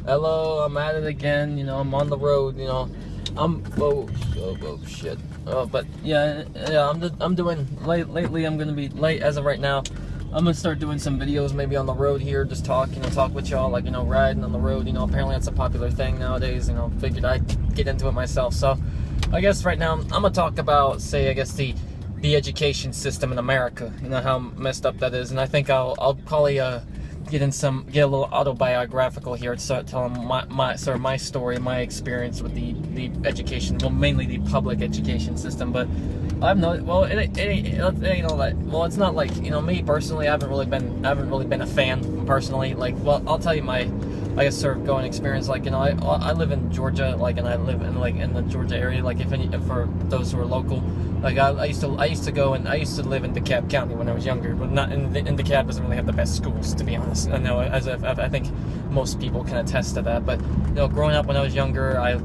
Hello, I'm at it again. I'm on the road. Oh shit. But yeah, I'm doing lately. I'm gonna be late as of right now. I'm gonna start doing some videos maybe on the road here, just talk with y'all, riding on the road. Apparently that's a popular thing nowadays. Figured I'd get into it myself. So I guess right now I'm gonna talk about, the education system in America. How messed up that is, and I think I'll probably get a little autobiographical here, to tell them my story, my experience with the education, well, mainly the public education system. But I've no, well, it ain't all that. Well, it's not like, me personally, I haven't really been a fan personally. I'll tell you my, sort of going experience. I live in Georgia, and I live in the Georgia area. For those who are local, I used to live in DeKalb County when I was younger, but not in DeKalb doesn't really have the best schools, to be honest. I know, I think most people can attest to that. But growing up when I was younger, I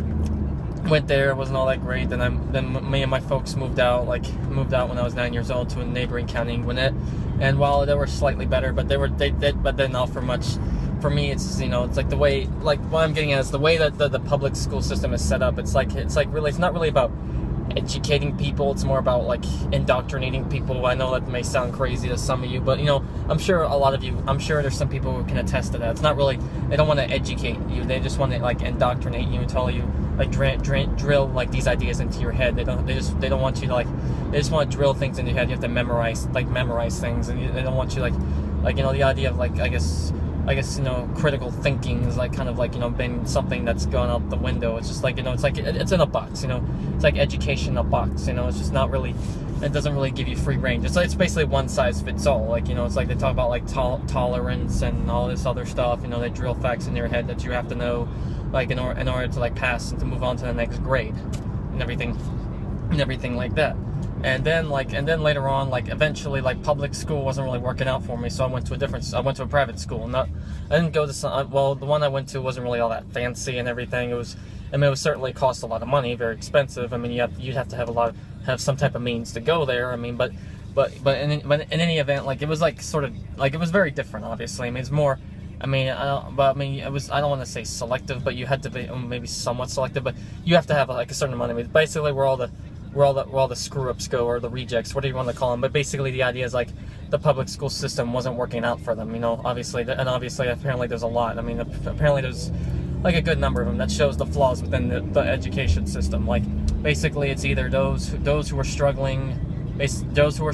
went there. It wasn't all that great. Then me and my folks moved out when I was 9 years old to a neighboring county in Gwinnett. And while they were slightly better, but they're not for much. For me, it's it's like the way, what I'm getting at is the way that the public school system is set up. It's not really about educating people. It's more about indoctrinating people. I know that may sound crazy to some of you, but I'm sure there's some people who can attest to that. It's not really, they don't want to educate you. They just want to indoctrinate you and tell you, drill these ideas into your head. They don't want you to they just want to drill things into your head. You have to memorize things, and they don't want you the idea of I guess critical thinking is being something that's gone out the window. It's just it's in a box. It's like education in a box. It's just not really, it doesn't really give you free range. It's basically one size fits all. It's they talk about tolerance and all this other stuff. They drill facts in your head that you have to know in order to pass and to move on to the next grade and everything like that. And then later on, eventually, public school wasn't really working out for me, so I went to a private school. I didn't go to the one I went to wasn't really all that fancy and everything. It was certainly cost a lot of money, very expensive. You'd have to have some type of means to go there. But in any event, it was it was very different, obviously. It's more, I don't want to say selective, but you had to be maybe somewhat selective, but you have to have a certain amount of basically where all the screw-ups go, or the rejects, whatever you want to call them. But basically the idea is the public school system wasn't working out for them, obviously apparently there's a lot. Apparently there's a good number of them that shows the flaws within the education system. Basically it's either those who were struggling, those who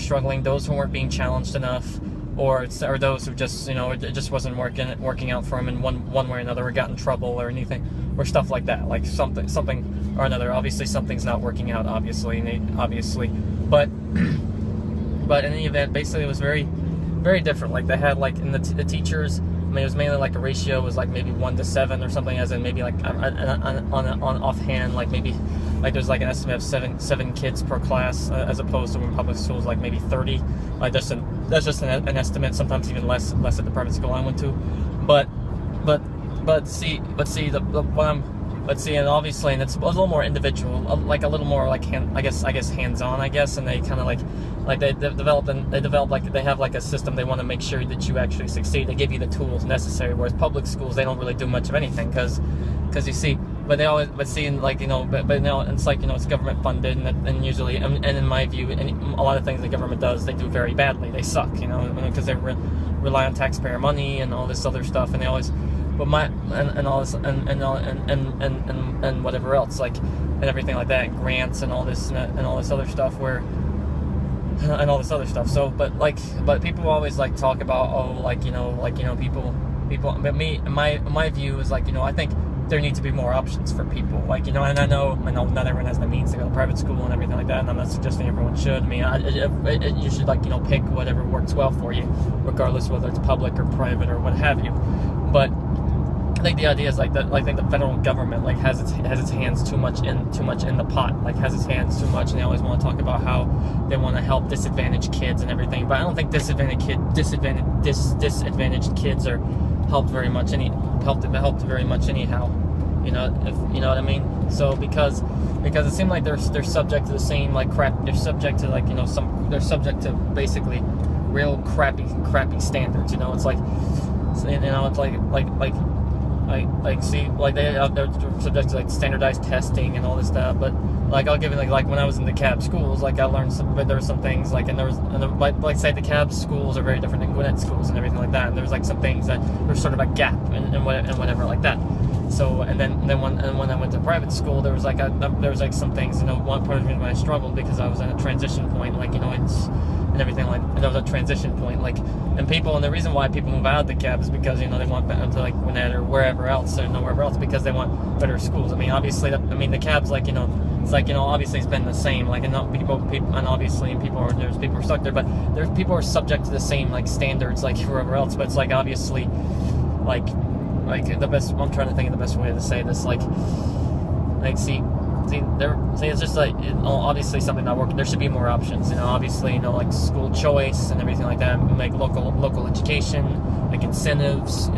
weren't being challenged enough, or those who just it just wasn't working out for them in one way or another, or got in trouble or anything, or stuff like that, something or another. Obviously something's not working out, obviously, but in any event, basically it was very, very different. They had in the teachers, it was mainly a ratio was maybe 1 to 7 or something, as in maybe on offhand, maybe there's an estimate of seven kids per class, as opposed to in public schools maybe 30. That's just an estimate. Sometimes even less at the private school I went to. And obviously, and it's a little more individual, a little more hands-on, and they kind of they develop they have a system. They want to make sure that you actually succeed. They give you the tools necessary, whereas public schools, they don't really do much of anything, because you see, but it's government funded, and usually, and in my view, and a lot of things the government does, they do very badly. They suck, because they rely on taxpayer money and all this other stuff, and they always, but all this and whatever else, and everything like that, and grants and all this other stuff, So, but people always talk about, people. But me, my view is I think there need to be more options for people. And I know not everyone has the means to go to private school and everything like that, and I'm not suggesting everyone should. You should pick whatever works well for you, regardless whether it's public or private or what have you. But I think the idea is that I think the federal government has its hands too much in the pot, has its hands too much, and they always want to talk about how they want to help disadvantaged kids and everything. But I don't think disadvantaged kids are helped very much very much anyhow. If you know what I mean. So because it seemed like they're subject to the same crap. They're subject to they're subject to basically real crappy standards. It's see, like they're subject to like standardized testing and all this stuff. But like I'll give you like when I was in the CAB schools, like I learned but there were some things like like say the CAB schools are very different than Gwinnett schools and everything like that. And there's like some things that there's sort of a gap and whatever like that. So and then when I went to private school, there was like some things, you know, one part of the reason why I struggled because I was at a transition point, like, you know, and everything, like, and there was a transition point, like, and the reason why people move out of the CAB is because, you know, they want to like Gwinnett or wherever else or nowhere else because they want better schools. I mean, obviously, the CAB's like, you know, it's like, you know, obviously it's been the same, like, and people, and obviously there's people are stuck there, but there's people are subject to the same like standards like wherever else, but it's like obviously like the best. I'm trying to think of the best way to say this, like see, it's just like, obviously something not working. There should be more options, you know. Obviously, you know, like school choice and everything like that. Like local education, like incentives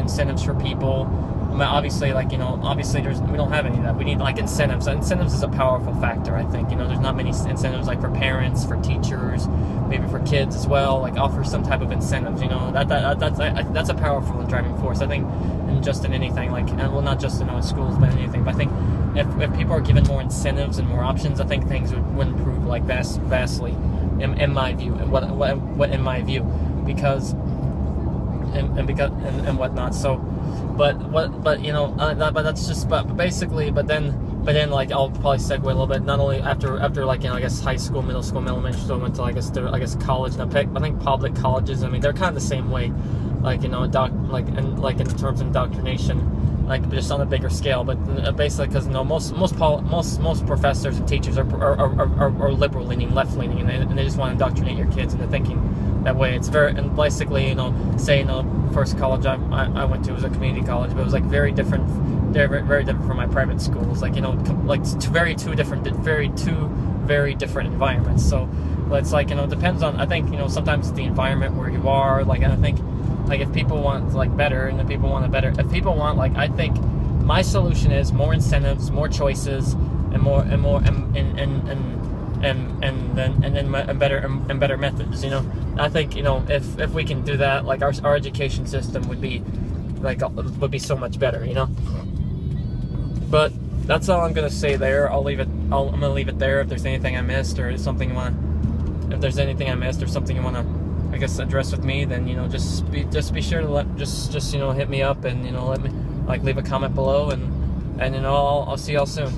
for people. I mean, obviously, like, you know, obviously we don't have any of that. We need like incentives. Incentives is a powerful factor, I think. You know, there's not many incentives like for parents, for teachers, maybe for kids as well. Like offer some type of incentives. You know, that's a powerful driving force, I think, and just in anything, like, and well, not just in schools, but in anything. But I think if people are given more incentives and more options, I think things would improve like vastly, in my view, what in my view, because and whatnot. So, but you know, but that's just but basically, but then like I'll probably segue a little bit. Not only after like, you know, I guess high school, middle school, elementary school, went to I guess college. And I think public colleges, I mean, they're kind of the same way, like, you know, in terms of indoctrination, like just on a bigger scale. But basically, because, you know, most professors and teachers are liberal leaning, left leaning, and they just want to indoctrinate your kids into thinking that way. It's very, and basically, you know, say, you know, first college I went to was a community college, but it was like very different from my private schools. Like, you know, like two very different environments. So it's like, you know, it depends on, I think, you know, sometimes the environment where you are, like, and I think, like, if people want like better, and if people want like, I think my solution is more incentives, more choices, and better methods. You know, I think, you know, if we can do that, like our education system would be so much better. You know, but that's all I'm gonna say there. I'm gonna leave it there. If there's anything I missed or something you wanna, I guess, address with me, then, you know, just be sure to you know, hit me up, and, you know, let me, like, leave a comment below, and you know, I'll see y'all soon.